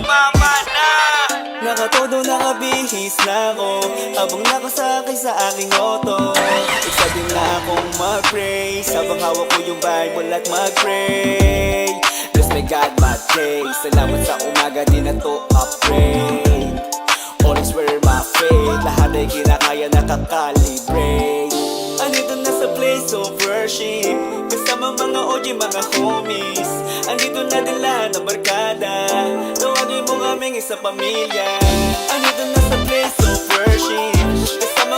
tumama na. Nakatodo, nakabihis na ako habang nakasakay sa aking auto. Nagsabi na akong mag-pray habang hawak ko yung Bible at mag-pray. Bless my God, mag-pray. Salamat sa umaga, di na to upgrade. Always wear my faith, lahat ay kinakaya, nakakalibrate. Andito na sa place of worship, kasama mga OG, mga homies. Andito na din lahat ng barkada, tawagin mo kaming isang pamilya. Andito na sa place of worship, kasama